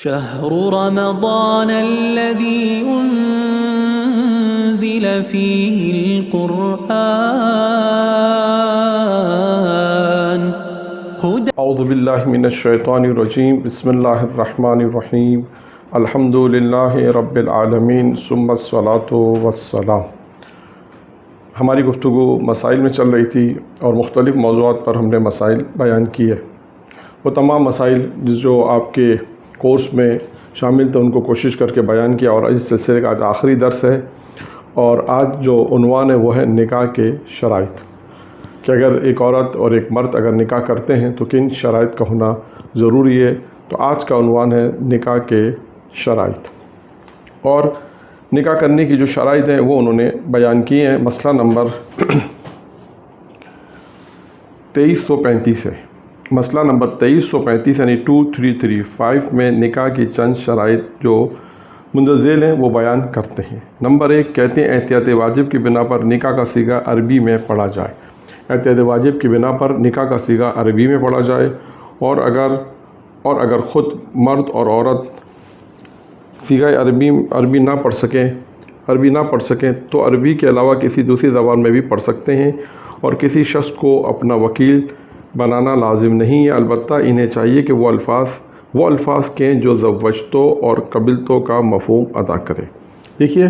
شهر رمضان الذي أنزل فيه القرآن هدى. اعوذ باللہ من الشیطان الرجیم. بسم اللہ الرحمن الرحیم. الحمد للہ رب العالمین ثم الصلاۃ والسلام. ہماری گفتگو مسائل میں چل رہی تھی اور مختلف موضوعات پر ہم نے مسائل بیان کیے. وہ تمام مسائل جو آپ کے کورس میں شامل تھے ان کو کوشش کر کے بیان کیا، اور اس سلسلے کا آج آخری درس ہے. اور آج جو عنوان ہے وہ ہے نکاح کے شرائط، کہ اگر ایک عورت اور ایک مرد اگر نکاح کرتے ہیں تو کن شرائط کا ہونا ضروری ہے. تو آج کا عنوان ہے نکاح کے شرائط، اور نکاح کرنے کی جو شرائط ہیں وہ انہوں نے بیان کی ہیں. مسئلہ نمبر 2335 ہے. مسئلہ نمبر 2335 یعنی 2335 میں نکاح کی چند شرائط جو مندرذیل ہیں وہ بیان کرتے ہیں. نمبر 1 کہتے ہیں احتیاط واجب کی بنا پر نکاح کا صیغہ عربی میں پڑھا جائے. احتیاط واجب کی بنا پر نکاح کا صیغہ عربی میں پڑھا جائے، اور اگر خود مرد اور عورت صیغہ عربی نہ پڑھ سکیں تو عربی کے علاوہ کسی دوسری زبان میں بھی پڑھ سکتے ہیں، اور کسی شخص کو اپنا وکیل بنانا لازم نہیں ہے. البتہ انہیں چاہیے کہ وہ الفاظ کہیں جو زوجتو اور قبلتو کا مفہوم ادا کرے. دیکھیے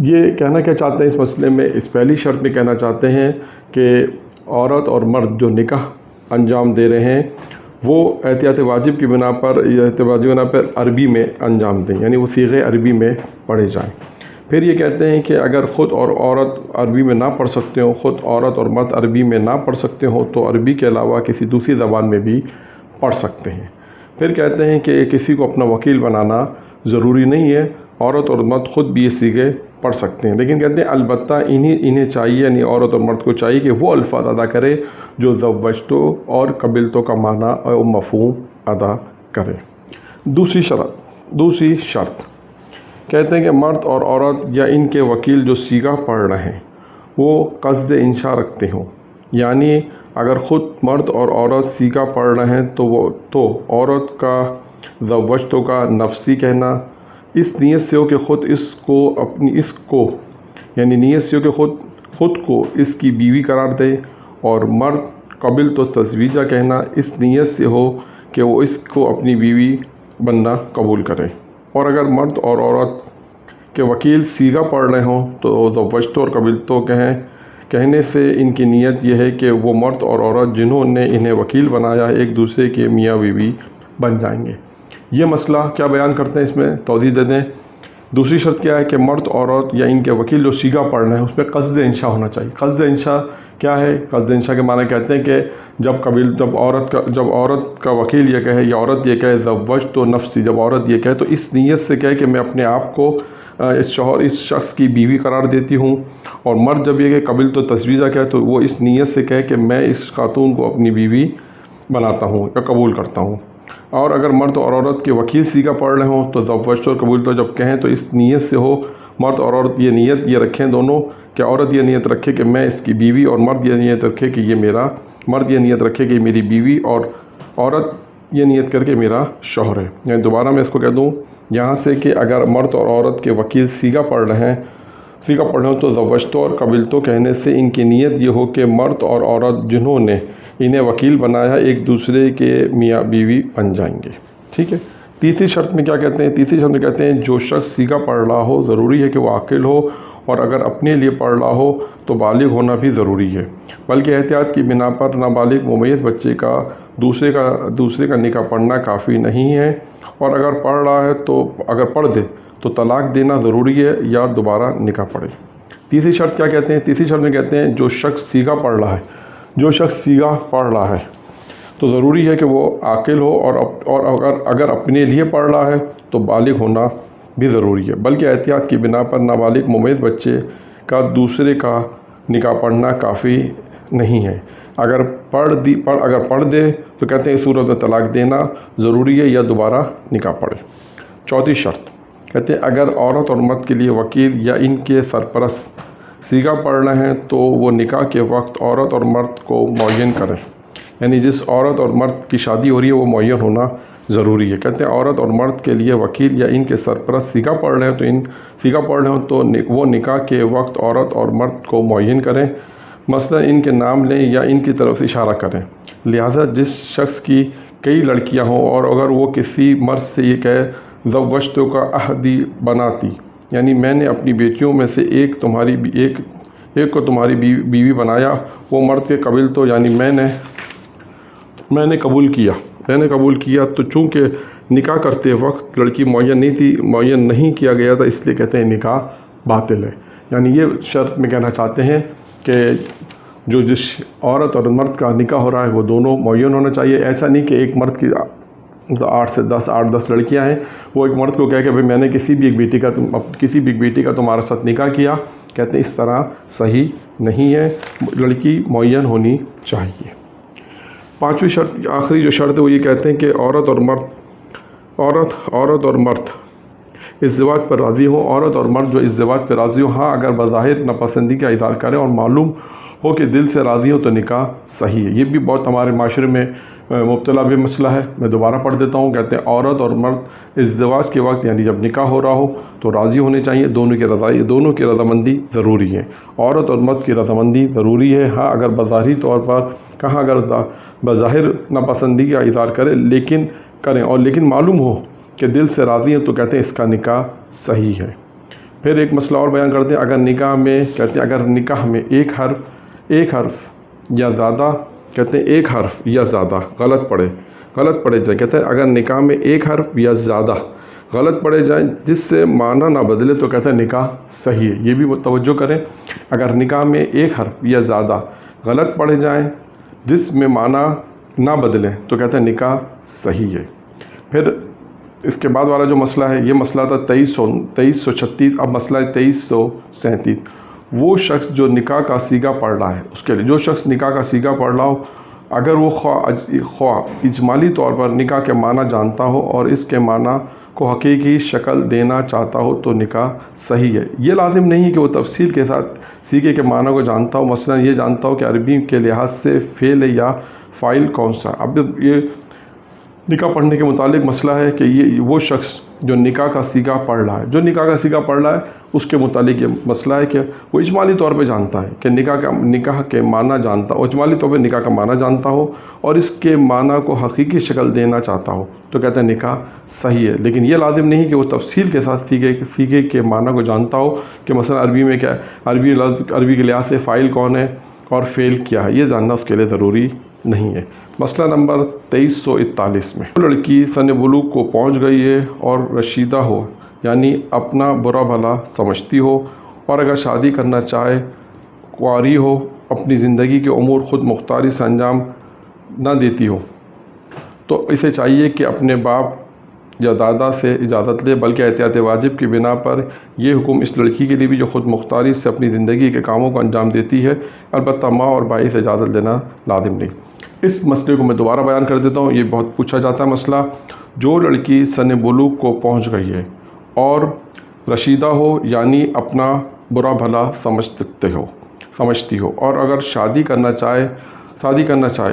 یہ کہنا کیا چاہتے ہیں اس مسئلے میں. اس پہلی شرط میں کہنا چاہتے ہیں کہ عورت اور مرد جو نکاح انجام دے رہے ہیں وہ احتیاط واجب کی بنا پر عربی میں انجام دیں، یعنی وہ صیغے عربی میں پڑھے جائیں. پھر یہ کہتے ہیں کہ اگر خود اور عورت عربی میں نہ پڑھ سکتے ہوں، خود عورت اور مرد عربی میں نہ پڑھ سکتے ہوں تو عربی کے علاوہ کسی دوسری زبان میں بھی پڑھ سکتے ہیں. پھر کہتے ہیں کہ کسی کو اپنا وکیل بنانا ضروری نہیں ہے، عورت اور مرد خود بھی یہ صیغے پڑھ سکتے ہیں. لیکن کہتے ہیں البتہ انہیں چاہیے، یعنی عورت اور مرد کو چاہیے کہ وہ الفاظ ادا کرے جو زوجتو اور قبلتو کا معنی اور مفہوم ادا کرے. دوسری شرط کہتے ہیں کہ مرد اور عورت یا ان کے وکیل جو صیغہ پڑھ رہے ہیں وہ قصد انشاء رکھتے ہوں. یعنی اگر خود مرد اور عورت صیغہ پڑھ رہے ہیں تو عورت کا زوجتو کا نفسی کہنا اس نیت سے ہو کہ خود کو اس کی بیوی قرار دے، اور مرد قبلتو تزویجہ کہنا اس نیت سے ہو کہ وہ اس کو اپنی بیوی بننا قبول کرے. اور اگر مرد اور عورت کے وکیل صیغہ پڑھ رہے ہوں تو زوجتو اور قبلتو کہنے سے ان کی نیت یہ ہے کہ وہ مرد اور عورت جنہوں نے انہیں وکیل بنایا ایک دوسرے کے میاں بیوی بن جائیں گے. یہ مسئلہ کیا بیان کرتے ہیں، اس میں توضیح دے دیں. دوسری شرط کیا ہے کہ مرد عورت یا ان کے وکیل جو صیغہ پڑھ رہے ہیں اس میں قصد انشاء ہونا چاہیے. قصد انشاء کیا ہے؟ قصد انشاء کے معنی کہتے ہیں کہ جب عورت کا وکیل یہ کہے یا عورت یہ کہے زوجتو نفسی، جب عورت یہ کہے تو اس نیت سے کہے کہ میں اپنے آپ کو اس شخص کی بیوی قرار دیتی ہوں. اور مرد جب یہ کہ قبلتو تزویجہ کہے تو وہ اس نیت سے کہے کہ میں اس خاتون کو اپنی بیوی بناتا ہوں یا قبول کرتا ہوں. اور اگر مرد اور عورت کے وکیل صیغہ پڑھ رہے ہوں تو زوجتو اور قبلتو جب کہیں تو اس نیت سے ہو. مرد اور عورت یہ نیت یہ رکھیں دونوں، کہ عورت یہ نیت رکھے کہ میں اس کی بیوی، اور مرد یہ نیت رکھے کہ یہ میری بیوی، اور عورت یہ نیت کر کے میرا شوہر ہے. یعنی دوبارہ میں اس کو کہہ دوں یہاں سے کہ اگر مرد اور عورت کے وکیل صیغہ پڑھ رہے ہوں تو زوجتو اور قبلتو کہنے سے ان کی نیت یہ ہو کہ مرد اور عورت جنہوں نے انہیں وکیل بنایا ایک دوسرے کے میاں بیوی بن جائیں گے. ٹھیک ہے. تیسری شرط میں کیا کہتے ہیں؟ تیسری شرط میں کہتے ہیں جو شخص صیغہ پڑھ رہا ہو ضروری ہے کہ وہ عاقل ہو، اور اگر اپنے لیے پڑھ رہا ہو تو بالغ ہونا بھی ضروری ہے. بلکہ احتیاط کی بنا پر نابالغ ممیز بچے کا دوسرے کا نکاح پڑھنا کافی نہیں ہے، اور اگر پڑھ دے تو طلاق دینا ضروری ہے یا دوبارہ نکاح پڑھے. تیسری شرط کیا کہتے ہیں؟ تیسری شرط میں کہتے ہیں جو شخص صیغہ پڑھ رہا ہے تو ضروری ہے کہ وہ عاقل ہو، اور اگر اپنے لیے پڑھ رہا ہے تو بالغ ہونا بھی ضروری ہے. بلکہ احتیاط کی بنا پر نابالغ ممیز بچے کا دوسرے کا نکاح پڑھنا کافی نہیں ہے. اگر پڑھ دے تو کہتے ہیں اس صورت میں طلاق دینا ضروری ہے یا دوبارہ نکاح پڑھے. چوتھی شرط کہتے ہیں اگر عورت اور مرد کے لیے وکیل یا ان کے سرپرست صیغہ پڑھ رہے ہیں تو وہ نکاح کے وقت عورت اور مرد کو معین کریں. یعنی جس عورت اور مرد کی شادی ہو رہی ہے وہ معین ہونا ضروری ہے۔ کہتے ہیں عورت اور مرد کے لیے وکیل یا ان کے سرپرست سیگا پڑھ رہے ہوں تو وہ نکاح کے وقت عورت اور مرد کو معین کریں، مثلا ان کے نام لیں یا ان کی طرف اشارہ کریں۔ لہذا جس شخص کی کئی لڑکیاں ہوں اور اگر وہ کسی مرد سے یہ کہے زوجتک احدی بناتی، یعنی میں نے اپنی بیٹیوں میں سے ایک کو تمہاری بیوی بنایا، وہ مرد کے قبل تو یعنی میں نے قبول کیا تو چونکہ نکاح کرتے وقت لڑکی معین نہیں کیا گیا تھا، اس لیے کہتے ہیں نکاح باطل ہے۔ یعنی یہ شرط میں کہنا چاہتے ہیں کہ جس عورت اور مرد کا نکاح ہو رہا ہے وہ دونوں معین ہونا چاہیے۔ ایسا نہیں کہ ایک مرد کی 8 سے 10 لڑکیاں ہیں، وہ ایک مرد کو کہے کہ بھئی میں نے کسی بھی ایک بیٹی کا تمہارے ساتھ نکاح کیا، کہتے ہیں اس طرح صحیح نہیں ہے، لڑکی معین ہونی چاہیے۔ 5ویں شرط، آخری جو شرط ہے وہ یہ کہتے ہیں کہ عورت اور مرد ازدواج پر راضی ہوں، عورت اور مرد جو ازدواج پر راضی ہوں، ہاں اگر بظاہر ناپسندی کا اظہار کریں اور معلوم ہو کہ دل سے راضی ہوں تو نکاح صحیح ہے۔ یہ بھی بہت ہمارے معاشرے میں مبتلا بھی مسئلہ ہے، میں دوبارہ پڑھ دیتا ہوں۔ کہتے ہیں عورت اور مرد ازدواج کے وقت یعنی جب نکاح ہو رہا ہو تو راضی ہونے چاہیے، دونوں کی رضامندی ضروری ہے۔ عورت اور مرد کی رضامندی ضروری ہے، ہاں اگر بظاہری طور پر اگر بظاہر ناپسندی کا اظہار لیکن معلوم ہو کہ دل سے راضی ہیں تو کہتے ہیں اس کا نکاح صحیح ہے۔ پھر ایک مسئلہ اور بیان کرتے ہیں، اگر نکاح میں ایک حرف یا زیادہ، کہتے ہیں ایک حرف یا زیادہ غلط پڑے جائیں، کہتے ہیں اگر نکاح میں ایک حرف یا زیادہ غلط پڑے جائیں جس سے معنی نہ بدلے تو کہتے ہیں نکاح صحیح ہے۔ یہ بھی توجہ کریں، اگر نکاح میں ایک حرف یا زیادہ غلط پڑے جائیں جس میں معنی نہ بدلیں تو کہتے ہیں نکاح صحیح ہے۔ پھر اس کے بعد والا جو مسئلہ ہے، یہ مسئلہ تھا 2336، اب مسئلہ ہے 2337۔ وہ شخص جو نکاح کا صیغہ پڑھ رہا ہے، اس کے لیے جو شخص نکاح کا صیغہ پڑھ رہا ہو، اگر وہ خواہ اجمالی طور پر نکاح کے معنی جانتا ہو اور اس کے معنی کو حقیقی شکل دینا چاہتا ہو تو نکاح صحیح ہے۔ یہ لازم نہیں کہ وہ تفصیل کے ساتھ صیغے کے معنی کو جانتا ہو، مثلا یہ جانتا ہو کہ عربی کے لحاظ سے فعل یا فاعل کون سا۔ اب یہ نکاح پڑھنے کے متعلق مسئلہ ہے کہ وہ شخص جو نکاح کا صیغہ پڑھ رہا ہے اس کے متعلق یہ مسئلہ ہے کہ وہ اجمالی طور پہ جانتا ہے کہ نکاح کے معنی جانتا ہو، اجمالی طور پہ نکاح کا معنی جانتا ہو اور اس کے معنی کو حقیقی شکل دینا چاہتا ہو تو کہتے ہیں نکاح صحیح ہے۔ لیکن یہ لازم نہیں کہ وہ تفصیل کے ساتھ صیغے کے معنی کو جانتا ہو کہ مثلا عربی میں کیا، عربی کے لحاظ سے فاعل کون ہے اور فعل کیا ہے، یہ جاننا اس کے لیے ضروری نہیں ہے۔ مسئلہ نمبر 2341 میں، وہ لڑکی سن بلوغ کو پہنچ گئی ہے اور رشیدہ ہو، یعنی اپنا برا بھلا سمجھتی ہو اور اگر شادی کرنا چاہے، کنواری ہو، اپنی زندگی کے امور خود مختاری سے انجام نہ دیتی ہو تو اسے چاہیے کہ اپنے باپ یا دادا سے اجازت لے، بلکہ احتیاط واجب کی بنا پر یہ حکم اس لڑکی کے لیے بھی جو خود مختاری سے اپنی زندگی کے کاموں کو انجام دیتی ہے، البتہ ماں اور بھائی سے اجازت لینا لازم نہیں۔ اس مسئلے کو میں دوبارہ بیان کر دیتا ہوں، یہ بہت پوچھا جاتا ہے مسئلہ۔ جو لڑکی سن بلوغ کو پہنچ گئی ہے اور رشیدہ ہو، یعنی اپنا برا بھلا سمجھتی ہو اور اگر شادی کرنا چاہے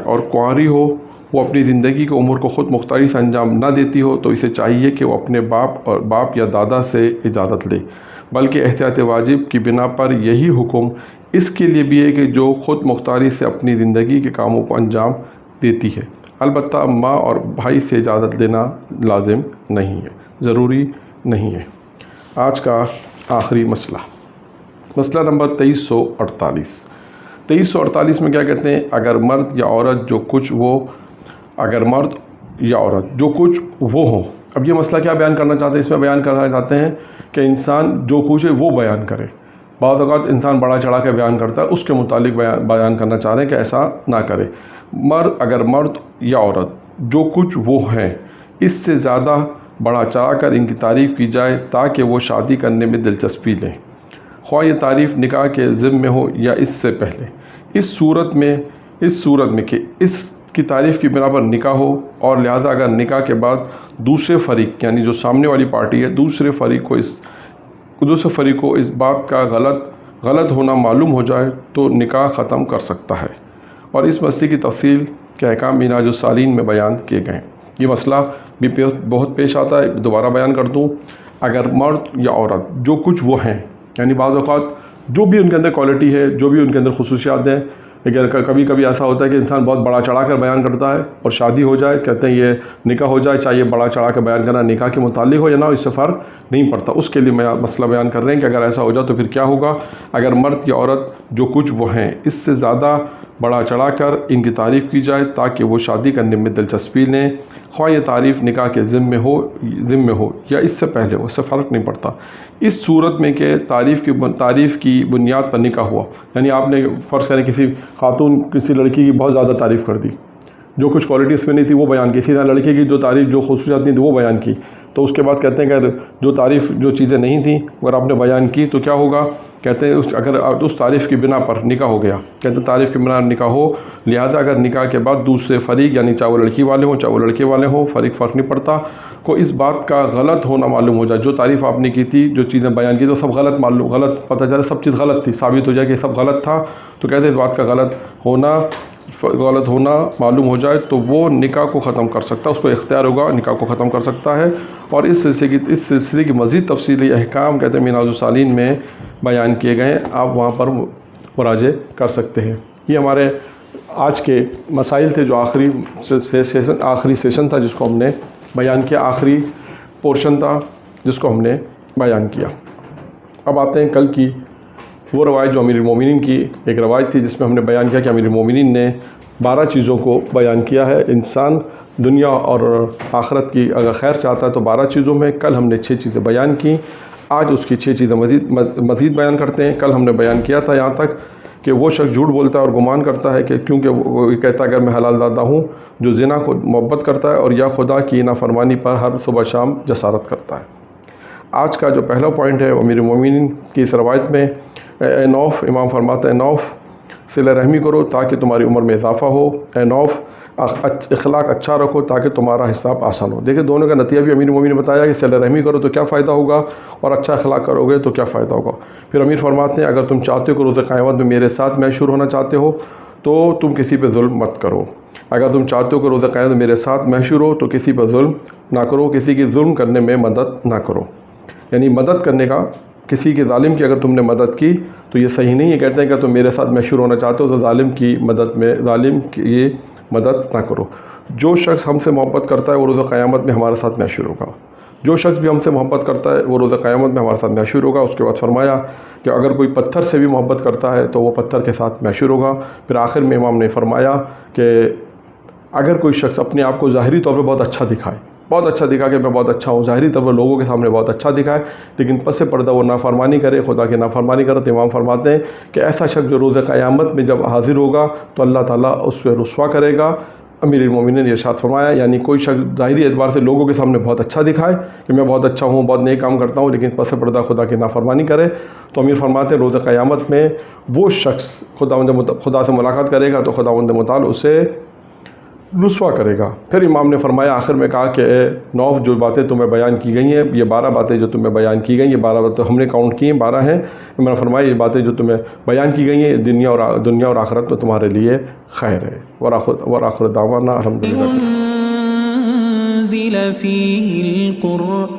اور کنواری ہو، وہ اپنی زندگی کے امور کو خود مختاری سے انجام نہ دیتی ہو تو اسے چاہیے کہ وہ اپنے باپ یا دادا سے اجازت لے، بلکہ احتیاط واجب کی بنا پر یہی حکم اس کے لیے بھی ہے کہ جو خود مختاری سے اپنی زندگی کے کاموں کو انجام دیتی ہے، البتہ ماں اور بھائی سے اجازت لینا لازم نہیں ہے، ضروری نہیں ہے۔ آج کا آخری مسئلہ نمبر 2348 میں کیا کہتے ہیں، اگر مرد یا عورت جو کچھ وہ ہوں۔ اب یہ مسئلہ کیا بیان کرنا چاہتے ہیں، اس میں بیان کرنا چاہتے ہیں کہ انسان جو کچھ ہے وہ بیان کرے۔ بعض اوقات انسان بڑا چڑھا کے بیان کرتا ہے، اس کے متعلق بیان کرنا چاہ رہے ہیں کہ ایسا نہ کرے۔ اگر مرد یا عورت جو کچھ وہ ہیں اس سے زیادہ بڑھا چڑھا کر ان کی تعریف کی جائے تاکہ وہ شادی کرنے میں دلچسپی لیں، خواہ یہ تعریف نکاح کے ضمن میں ہو یا اس سے پہلے، اس صورت میں کہ اس کی تعریف کی بنا پر نکاح ہو اور لہذا اگر نکاح کے بعد دوسرے فریق یعنی جو سامنے والی پارٹی ہے دوسرے فریق کو اس بات کا غلط ہونا معلوم ہو جائے تو نکاح ختم کر سکتا ہے، اور اس مسئلے کی تفصیل کے احکام منہاج الصالحین میں بیان کیے گئے ہیں۔ یہ مسئلہ بھی بہت پیش آتا ہے، دوبارہ بیان کر دوں۔ اگر مرد یا عورت جو کچھ وہ ہیں، یعنی بعض اوقات جو بھی ان کے اندر کوالٹی ہے، جو بھی ان کے اندر خصوصیات ہیں، لیکن کبھی کبھی ایسا ہوتا ہے کہ انسان بہت بڑا چڑھا کر بیان کرتا ہے اور شادی ہو جائے، کہتے ہیں یہ نکاح ہو جائے، چاہے یہ بڑا چڑھا کر بیان کرنا نکاح کے متعلق ہو یا نہ، اس سے فرق نہیں پڑتا۔ اس کے لیے میں مسئلہ بیان کر رہے ہیں کہ اگر ایسا ہو جائے تو پھر کیا ہوگا۔ اگر مرد یا عورت جو کچھ وہ ہیں اس سے زیادہ بڑا چڑھا کر ان کی تعریف کی جائے تاکہ وہ شادی کرنے میں دلچسپی لیں، خواہ یہ تعریف نکاح کے ذمے ہو یا اس سے پہلے ہو، اس سے فرق نہیں پڑتا۔ اس صورت میں کہ تعریف کی بنیاد پر نکاح ہوا، یعنی آپ نے فرض کریں کسی خاتون کسی لڑکی کی بہت زیادہ تعریف کر دی، جو کچھ کوالٹی اس میں نہیں تھی وہ بیان کی، اسی طرح لڑکے کی جو تعریف جو خصوصیات نہیں تھی وہ بیان کی، تو اس کے بعد کہتے ہیں کہ جو چیزیں نہیں تھیں اگر آپ نے بیان کی تو کیا ہوگا، کہتے ہیں اگر اس تعریف کی بنا پر نکاح ہو گیا، کہتے ہیں تعریف کی بنا پر نکاح ہو، لہذا اگر نکاح کے بعد دوسرے فریق یعنی چاہے وہ لڑکی والے ہوں چاہے وہ لڑکے والے ہوں، فرق نہیں پڑتا، کو اس بات کا غلط ہونا معلوم ہو جائے، جو تعریف آپ نے کی تھی، جو چیزیں بیان کی تو سب غلط پتہ چلے، سب چیز غلط تھی، ثابت ہو جائے کہ سب غلط تھا، تو کہتے ہیں اس بات کا غلط ہونا معلوم ہو جائے تو وہ نکاح کو ختم کر سکتا ہے، اس کو اختیار ہوگا نکاح کو ختم کر سکتا ہے۔ اور اس سلسلے کی مزید تفصیلی احکام کہتے ہیں منہاج الصالحین میں بیان کیے گئے ہیں، آپ وہاں پر مراجعہ کر سکتے ہیں۔ یہ ہمارے آج کے مسائل تھے، جو آخری سیشن تھا جس کو ہم نے بیان کیا، آخری پورشن تھا جس کو ہم نے بیان کیا۔ اب آتے ہیں کل کی وہ روایت جو امیر المومنین کی ایک روایت تھی، جس میں ہم نے بیان کیا کہ امیر المومنین نے 12 چیزوں کو بیان کیا ہے۔ انسان دنیا اور آخرت کی اگر خیر چاہتا ہے تو 12 چیزوں میں، کل ہم نے 6 چیزیں بیان کی، آج اس کی 6 چیزیں مزید بیان کرتے ہیں۔ کل ہم نے بیان کیا تھا یہاں تک کہ وہ شخص جھوٹ بولتا ہے اور گمان کرتا ہے کہ کیونکہ وہ کہتا ہے اگر میں حلال زادہ ہوں، جو زنا کو محبت کرتا ہے اور یا خدا کی نافرمانی پر ہر صبح شام جسارت کرتا ہے۔ آج کا جو پہلا پوائنٹ ہے امیر المومنین کی اس روایت میں، اے نوف، امام فرماتے ہیں نوف صلہ رحمی کرو تاکہ تمہاری عمر میں اضافہ ہو، اے نوف اخلاق اچھا رکھو تاکہ تمہارا حساب آسان ہو۔ دیکھیں دونوں کا نتیجہ بھی امیر المومنین نے بتایا کہ صلہ رحمی کرو تو کیا فائدہ ہوگا اور اچھا اخلاق کرو گے تو کیا فائدہ ہوگا۔ پھر امیر فرماتے ہیں اگر تم چاہتے ہو کہ روز قیامت میں میرے ساتھ محشور ہونا چاہتے ہو تو تم کسی پہ ظلم مت کرو۔ اگر تم چاہتے ہو کہ روز قیامت میں میرے ساتھ محشور ہو تو کسی پہ ظلم نہ کرو، کسی کی ظلم کرنے میں مدد نہ کرو، یعنی مدد کرنے کا، کسی کے ظالم کی اگر تم نے مدد کی تو یہ صحیح نہیں ہے۔ کہتے ہیں کہ تم میرے ساتھ محشور ہونا چاہتے ہو تو ظالم کی مدد نہ کرو۔ جو شخص ہم سے محبت کرتا ہے وہ روز قیامت میں ہمارے ساتھ محشور ہوگا، جو شخص بھی ہم سے محبت کرتا ہے وہ روز قیامت میں ہمارے ساتھ محشور ہوگا۔ اس کے بعد فرمایا کہ اگر کوئی پتھر سے بھی محبت کرتا ہے تو وہ پتھر کے ساتھ محشور ہوگا۔ پھر آخر میں امام نے فرمایا کہ اگر کوئی شخص اپنے آپ کو ظاہری طور پہ بہت اچھا دکھا کہ میں بہت اچھا ہوں، ظاہری طور پر لوگوں کے سامنے بہت اچھا دکھائے، لیکن پس پردہ وہ نافرمانی کرے، خدا کی نافرمانی کرے، تو امام فرماتے ہیں کہ ایسا شخص جو روز قیامت میں جب حاضر ہوگا تو اللہ تعالیٰ اس سے رسوا کرے گا۔ امیر المومنین نے ارشاد فرمایا یعنی کوئی شخص ظاہری اعتبار سے لوگوں کے سامنے بہت اچھا دکھائے کہ میں بہت اچھا ہوں، بہت نیک کام کرتا ہوں، لیکن پس پردہ خدا کی نافرمانی کرے، تو امیر فرماتے ہیں روز قیامت میں وہ شخص خدا سے ملاقات کرے گا تو خداوند متعال اسے رسوا کرے گا۔ پھر امام نے فرمایا آخر میں کہا کہ اے نوف جو باتیں تمہیں بیان کی گئی ہیں، یہ 12 باتیں جو تمہیں بیان کی گئی، یہ 12 باتیں ہم نے کاؤنٹ کی ہیں، 12 ہیں۔ امام نے فرمایا یہ باتیں جو تمہیں بیان کی گئی ہیں دنیا اور آخرت میں تمہارے لیے خیر ہے۔ وآخر دعوانا الحمدللہ انزل فیہ القرآن